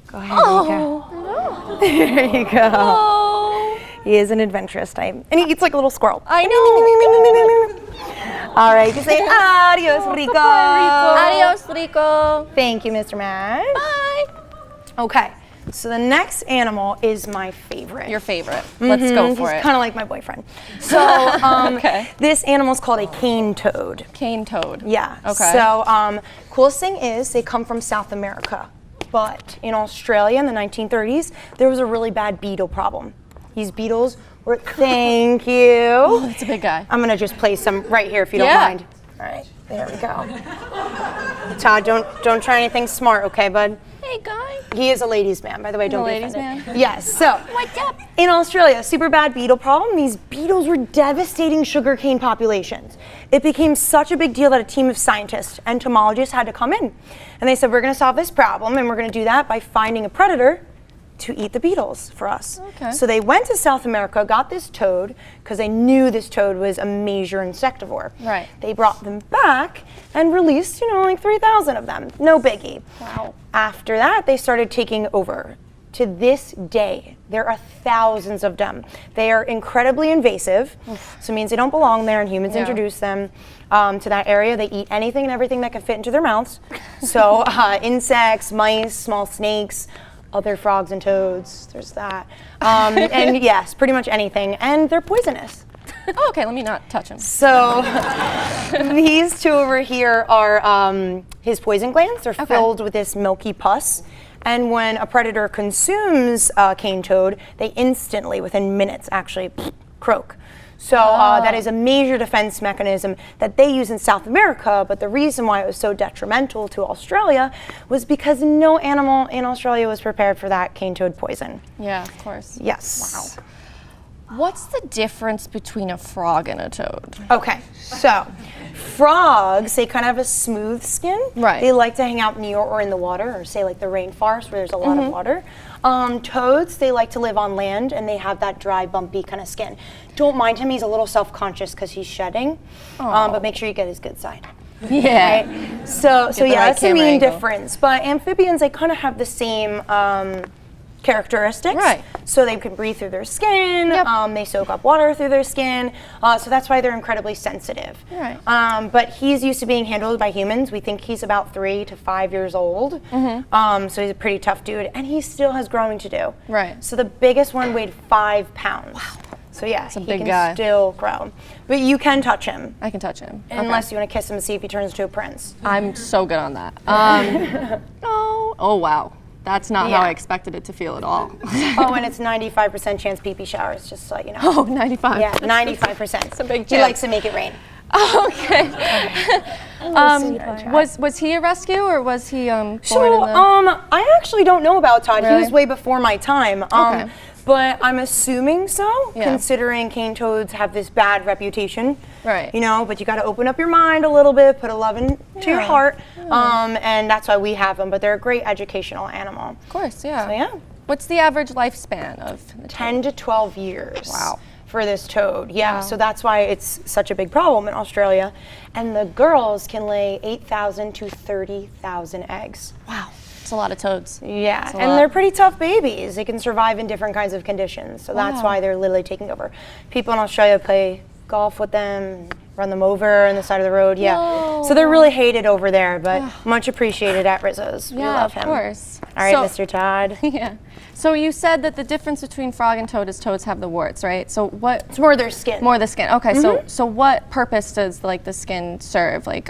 Go ahead, Rico. There you go. Oh. He is an adventurous type, and he eats like a little squirrel. I know. All right, you say adios, Rico. Adios, Rico. Thank you, Mr. Matt. Bye. Okay, so the next animal is my favorite. Your favorite. Let's go for He's it. kind of like my boyfriend. So this animal is called a cane toad. Cane toad. Yeah. Okay. So coolest thing is they come from South America, but in Australia in the 1930s there was a really bad beetle problem. These beetles were. Thank you. Oh, that's a big guy. I'm gonna just play some right here if you don't mind. All right. There we go. Todd, don't try anything smart, okay, bud? Hey, guy. He is a ladies' man, by the way. Don't be ladies' offended. man? Yes. So, What's up? in Australia, super bad beetle problem. These beetles were devastating sugarcane populations. It became such a big deal that a team of scientists, entomologists, had to come in, and they said, "We're going to solve this problem, and we're going to do that by finding a predator to eat the beetles for us." Okay. So they went to South America, got this toad, because they knew this toad was a major insectivore. Right. They brought them back and released, like 3,000 of them. No biggie. Wow. After that, they started taking over. To this day, there are thousands of them. They are incredibly invasive, so it means they don't belong there, and humans introduce them to that area. They eat anything and everything that can fit into their mouths. So insects, mice, small snakes, other frogs and toads, there's that. And yes, pretty much anything, and they're poisonous. Oh, okay, let me not touch him. So these two over here are his poison glands. They're filled with this milky pus. And when a predator consumes a cane toad, they instantly, within minutes, actually croak. So that is a major defense mechanism that they use in South America, but the reason why it was so detrimental to Australia was because no animal in Australia was prepared for that cane toad poison. Yeah, of course. Yes. Wow. What's the difference between a frog and a toad? Okay, so Frogs, they kind of have a smooth skin. Right. They like to hang out near or in the water, or say like the rainforest where there's a lot of water. Toads, they like to live on land, and they have that dry, bumpy kind of skin. Don't mind him, he's a little self-conscious because he's shedding, but make sure you get his good side. Yeah. Right? So yeah, that's the main difference. But amphibians, they kind of have the same characteristics. Right. So they can breathe through their skin, they soak up water through their skin, so that's why they're incredibly sensitive. Right. But he's used to being handled by humans. We think he's about 3 to 5 years old. So he's a pretty tough dude, and he still has growing to do. Right. So the biggest one weighed 5 pounds. Wow. So yeah, he big can guy. still grow. But you can touch him. I can touch him. Unless you want to kiss him and see if he turns into a prince. I'm so good on that. Oh wow. That's not how I expected it to feel at all. Oh, and it's 95% chance pee-pee showers, just so you know. Oh, 95. Yeah, 95%. It's a big chance. He likes to make it rain. Okay. Was he a rescue, or was he born in the... I actually don't know about Todd. Really? He was way before my time. Okay. But I'm assuming so, Yeah. considering cane toads have this bad reputation. Right. You know, but you got to open up your mind a little bit, put a love into your heart, and that's why we have them. But they're a great educational animal. Of course, yeah. So yeah. What's the average lifespan of the 10 to 12 years. Wow. For this toad, yeah. So that's why it's such a big problem in Australia. And the girls can lay 8,000 to 30,000 eggs. Wow. It's a lot of toads. Yeah, and they're pretty tough babies. They can survive in different kinds of conditions. So that's why they're literally taking over. People in Australia play golf with them, run them over on the side of the road. Yeah. No. So they're really hated over there, but much appreciated at Rizzo's. We Yeah, love of him. course. All right, So- Mr. Todd. Yeah. So you said that the difference between frog and toad is toads have the warts, right? So what? It's more their skin. More the skin. Okay. So what purpose does like the skin serve? Like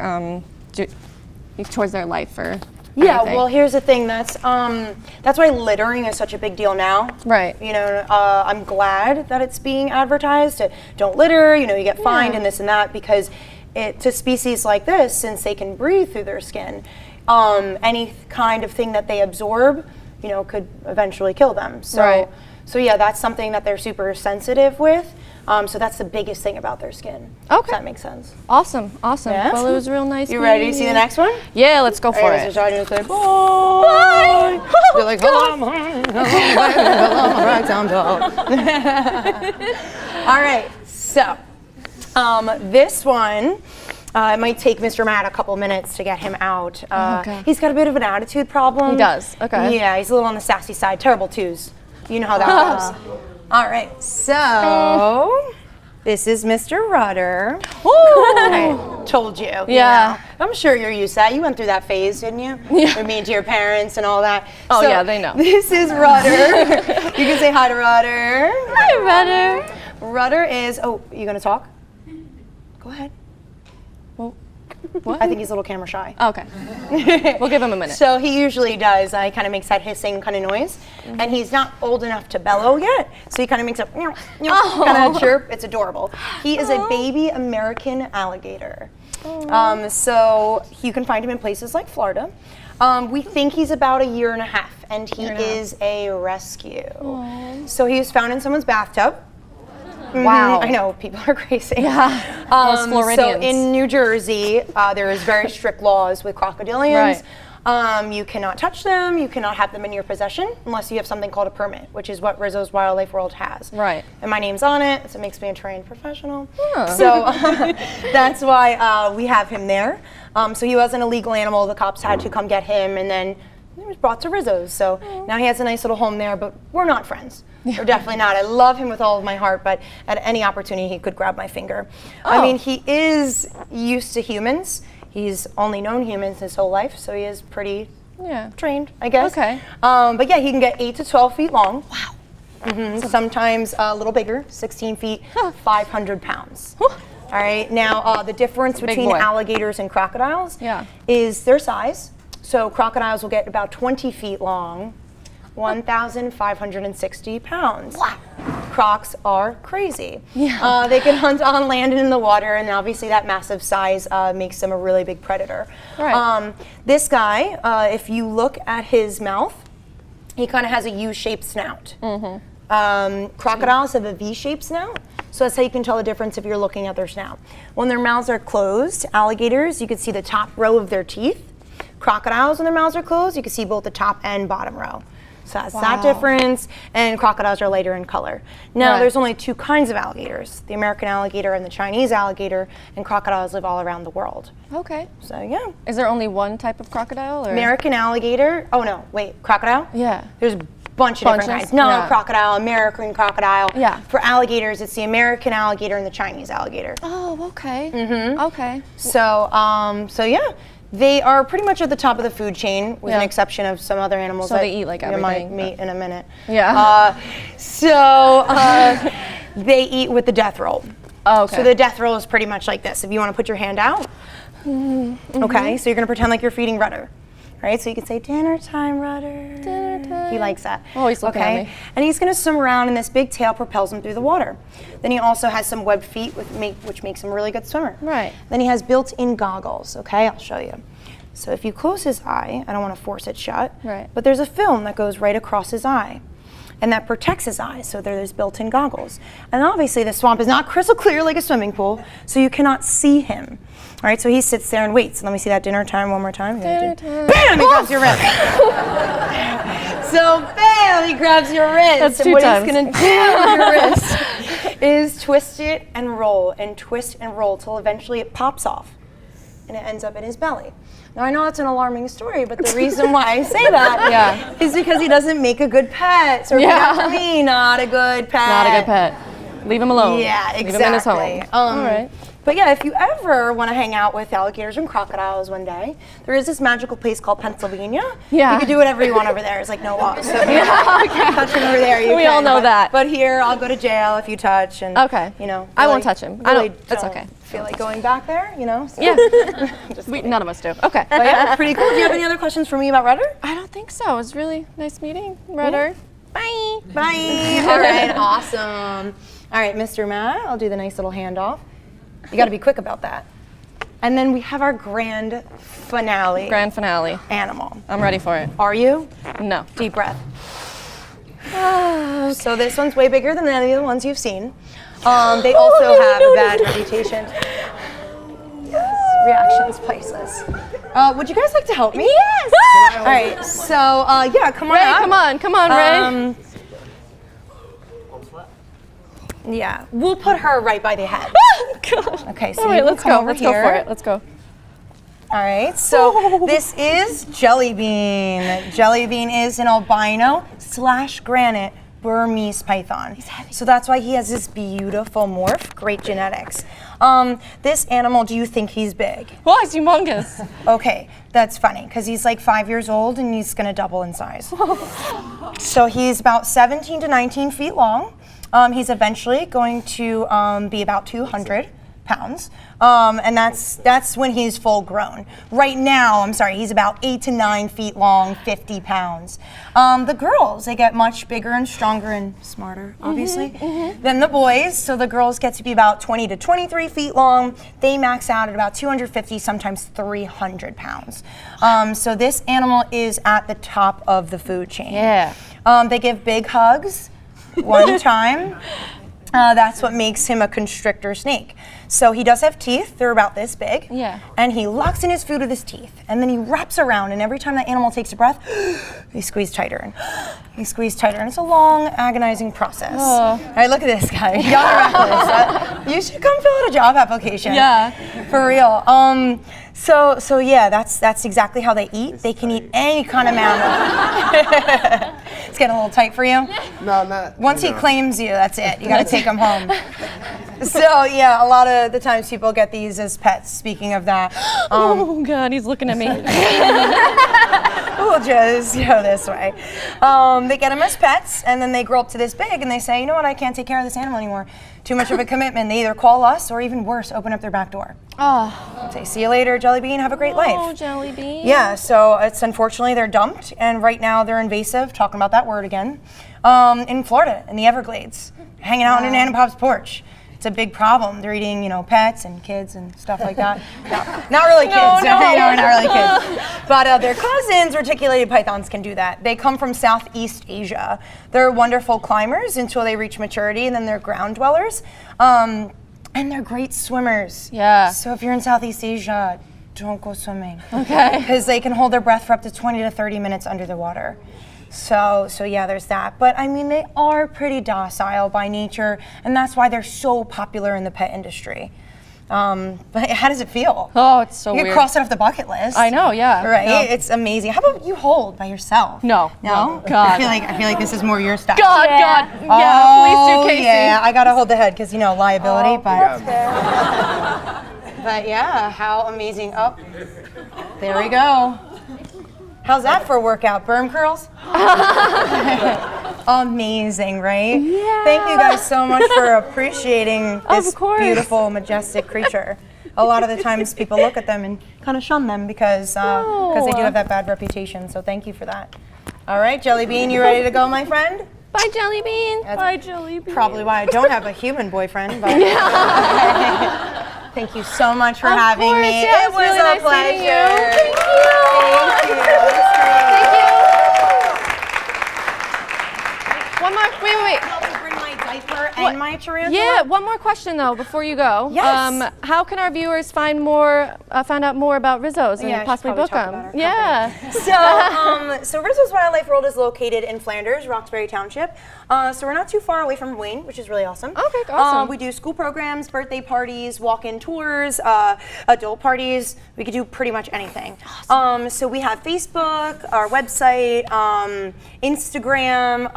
towards their life or? Yeah, anything? well, here's the thing. That's why littering is such a big deal now. Right. You know, I'm glad that it's being advertised. Don't litter. You know, you get fined and this and that, because to species like this, since they can breathe through their skin, any kind of thing that they absorb, you know, could eventually kill them. So, so yeah, that's something that they're super sensitive with. So that's the biggest thing about their skin. Okay. If that makes sense. Awesome. Awesome. Yeah? Well, it was real nice. You ready to see the next one? Yeah, let's go for it. Mr. Todd, you're gonna say, bye. You're like, hello, right down dog. All right, so this one, it might take Mr. Matt a couple minutes to get him out. Okay. He's got a bit of an attitude problem. He does, okay. Yeah, he's a little on the sassy side, terrible twos. You know how that goes. All right, so this is Mr. Rudder. I told you. Yeah. You know. I'm sure you're used to that. You went through that phase, didn't you? Yeah. You're mean to your parents and all that. Oh, So, yeah, they know. This is Rudder. You can say hi to Rudder. Hi, Rudder. Rudder is, you gonna talk? Go ahead. What? I think he's a little camera shy. Okay. We'll give him a minute. So he usually does. He kind of makes that hissing kind of noise, and he's not old enough to bellow yet. So he kind of makes a kind of chirp. It's adorable. He is a baby American alligator. So you can find him in places like Florida. We think he's about 1.5 years, and he is a rescue. So he was found in someone's bathtub. Wow. I know, people are crazy. Yeah, those Floridians. So in New Jersey, there is very strict laws with crocodilians. You cannot touch them, you cannot have them in your possession unless you have something called a permit, which is what Rizzo's Wildlife World has. Right. And my name's on it, so it makes me a trained professional. So that's why we have him there. So he was an illegal animal, the cops had to come get him, and then he was brought to Rizzo's. So now he has a nice little home there, but we're not friends. We're definitely not. I love him with all of my heart, but at any opportunity he could grab my finger. I mean, he is used to humans. He's only known humans his whole life, so he is pretty trained, I guess. Okay. But yeah, he can get 8 to 12 feet long. Wow. Sometimes a little bigger, 16 feet, 500 pounds. All right. Now, the difference between alligators and crocodiles is their size. So crocodiles will get about 20 feet long, 1,560 pounds. Wow. Crocs are crazy. Yeah. They can hunt on land and in the water, and obviously that massive size makes them a really big predator. Right. This guy, if you look at his mouth, he kind of has a U-shaped snout. Crocodiles have a V-shaped snout. So that's how you can tell the difference if you're looking at their snout. When their mouths are closed, alligators, you can see the top row of their teeth. Crocodiles, when their mouths are closed, you can see both the top and bottom row. So that's that difference, and crocodiles are lighter in color. Now, there's only two kinds of alligators, the American alligator and the Chinese alligator, and crocodiles live all around the world. Okay. So, yeah. Is there only one type of crocodile? Or? American alligator, oh no, wait, crocodile? Yeah. There's a bunch of different kinds. No, crocodile, American crocodile. Yeah. For alligators, it's the American alligator and the Chinese alligator. Oh, okay. Okay. So, yeah. They are pretty much at the top of the food chain, with an exception of some other animals So that they eat like you might everything, meet in a minute. Yeah. They eat with the death roll. Oh, okay. So the death roll is pretty much like this. If you want to put your hand out, okay, so you're going to pretend like you're feeding Rudder. Right, so you can say, dinner time, Rudder. Dinner time. He likes that. Oh, he's looking at me. And he's gonna swim around, and this big tail propels him through the water. Then he also has some webbed feet, which makes him a really good swimmer. Right. Then he has built-in goggles, okay? I'll show you. So if you close his eye, I don't wanna force it shut, but there's a film that goes right across his eye. And that protects his eyes, so there's built-in goggles. And obviously the swamp is not crystal clear like a swimming pool, so you cannot see him. All right, so he sits there and waits. Let me see that dinner time one more time. Dinner time. Bam! He grabs your wrist. So bam! He grabs your wrist. That's and two what times. he's gonna do with your wrist is twist it and twist and roll till eventually it pops off, and it ends up in his belly. Now I know that's an alarming story, but the reason why I say that is because he doesn't make a good pet. So repeat after me, not a good pet. Not a good pet. Leave him alone. Yeah, exactly. Leave him in his home. All right. But yeah, if you ever want to hang out with alligators and crocodiles one day, there is this magical place called Pennsylvania. Yeah. You can do whatever you want over there. It's like no laws. So touching over there, you We can, all know that. But here, I'll go to jail if you touch. And you know, I won't touch him. I Really don't. It's okay. Feel like going back there, you know? So. Yeah. None of us do. Okay. But yeah, pretty cool. Do you have any other questions for me about Rudder? I don't think so. It was really nice meeting Rudder. Bye. Bye. All right. Awesome. All right, Mr. Matt, I'll do the nice little handoff. You got to be quick about that. And then we have our grand finale. Grand finale. Animal. I'm ready for it. Are you? No. Deep breath. So this one's way bigger than any of the ones you've seen. They also have a bad reputation. Reactions priceless. Would you guys like to help me? Yes! All right, so yeah, come on Ray, up. come on, Ray. Yeah, we'll put her right by the head. Okay, so all right, you let's come go. over Let's here. go for it. Let's go. All right, so this is Jellybean. Jellybean is an albino / granite Burmese python. He's heavy. So that's why he has this beautiful morph, great genetics. This animal, do you think he's big? Oh, he's humongous. Okay, that's funny, because he's like 5 years old and he's gonna double in size. So he's about 17 to 19 feet long. He's eventually going to be about 200 pounds, and that's when he's full grown. Right now, he's about 8 to 9 feet long, 50 pounds. The girls, they get much bigger and stronger and smarter, obviously, than the boys. So the girls get to be about 20 to 23 feet long. They max out at about 250, sometimes 300 pounds. So this animal is at the top of the food chain. Yeah. They give big hugs. One time. That's what makes him a constrictor snake. So he does have teeth, they're about this big. Yeah. And he locks in his food with his teeth. And then he wraps around, and every time that animal takes a breath, he squeezes tighter and he squeezes tighter. And it's a long, agonizing process. All right, look at this guy. You gotta this. You should come fill out a job application. Yeah. For real. So yeah, that's exactly how they eat. They can eat any kind of mammal. It's getting a little tight for you? No, not. Once he claims you, that's it. You gotta take him home. So yeah, a lot of the times people get these as pets, speaking of that. Oh God, he's looking at me. We'll just go this way. They get them as pets, and then they grow up to this big, and they say, you know what, I can't take care of this animal anymore. Too much of a commitment. They either call us, or even worse, open up their back door. Oh. Say, see you later, Jellybean, have a great life. Oh, Jellybean. Yeah, so it's unfortunately they're dumped, and right now they're invasive, talking about that word again, in Florida, in the Everglades, hanging out on your Nana Pop's porch. it's a big problem. They're eating, pets and kids and stuff like that. No, not really kids. Not really kids. But their cousins, reticulated pythons, can do that. They come from Southeast Asia. They're wonderful climbers until they reach maturity, and then they're ground dwellers. And they're great swimmers. Yeah. So if you're in Southeast Asia, don't go swimming. Okay. Because they can hold their breath for up to 20 to 30 minutes under the water. So yeah, there's that. But I mean, they are pretty docile by nature, and that's why they're so popular in the pet industry. But how does it feel? Oh, it's so weird. You cross it off the bucket list. I know, yeah. Right? No. It's amazing. How about you hold by yourself? No. No? God. I feel like this is more your style. God. Yeah, please do, Casey. Yeah, I gotta hold the head because liability. But fair. but yeah, how amazing. Oh, there we go. How's that for a workout? Berm curls? Amazing, right? Yeah. Thank you guys so much for appreciating this beautiful, majestic creature. A lot of the times people look at them and kind of shun them because they do have that bad reputation, so thank you for that. All right, Jelly Bean, you ready to go, my friend? Bye, Jelly Bean. That's Bye, Jelly Bean. Probably why I don't have a human boyfriend, but thank you so much for having me. Yeah, it was really a nice pleasure. meeting you. Thank you. One more, wait. Bring my diaper and my tarantula? Yeah, one more question though before you go. Yes. How can our viewers find out more about Rizzo's and possibly book them? Yeah. So Rizzo's Wildlife World is located in Flanders, Roxbury Township. So we're not too far away from Wayne, which is really awesome. Okay, awesome. We do school programs, birthday parties, walk-in tours, adult parties. We could do pretty much anything. Awesome. So we have Facebook, our website, Instagram.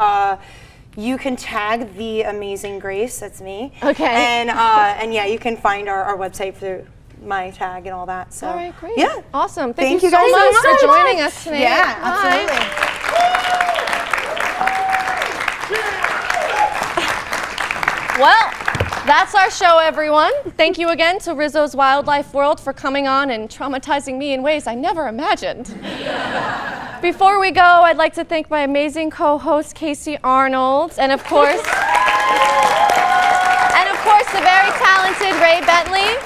You can tag the amazing Grace, that's me. Okay. And yeah, you can find our website through my tag and all that. So. All right, great. Yeah. Awesome. Thank you you guys so much so for much. joining us today. Yeah, Bye. absolutely. Well, that's our show, everyone. Thank you again to Rizzo's Wildlife World for coming on and traumatizing me in ways I never imagined. Before we go, I'd like to thank my amazing co-host, Casey Arnold, and of course, the very talented Ray Bentley.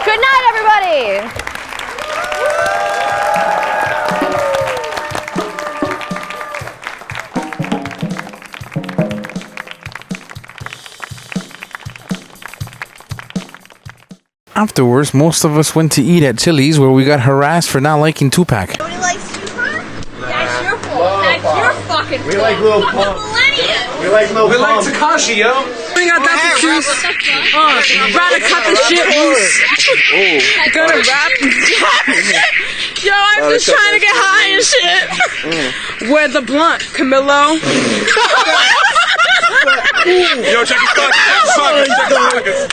Good night, everybody. Afterwards, most of us went to eat at Chili's, where we got harassed for not liking Tupac. Nobody likes Tupac? That's your fault. That's your fucking fault. We like Lil Pump. We like Lil Pump. We like Tekashi, yo. We got Dr. Juice. Gotta cut the shit loose. Gonna rap. Yo, I'm just trying to get high and shit. Where the blunt, Camilo? Yo, check his pockets.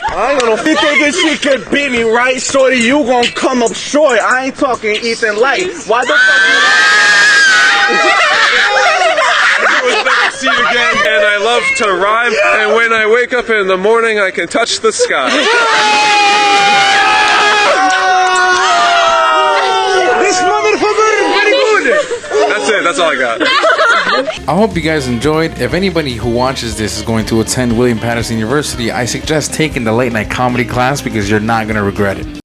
I ain't gonna. You think this shit could beat me, right? Shorty, you gonna come up short. I ain't talking Ethan Light. Why the fuck It was never see again, and I love to rhyme. And when I wake up in the morning, I can touch the sky. This motherfucker, very good. That's it. That's all I got. I hope you guys enjoyed. If anybody who watches this is going to attend William Paterson University, I suggest taking the late night comedy class because you're not going to regret it.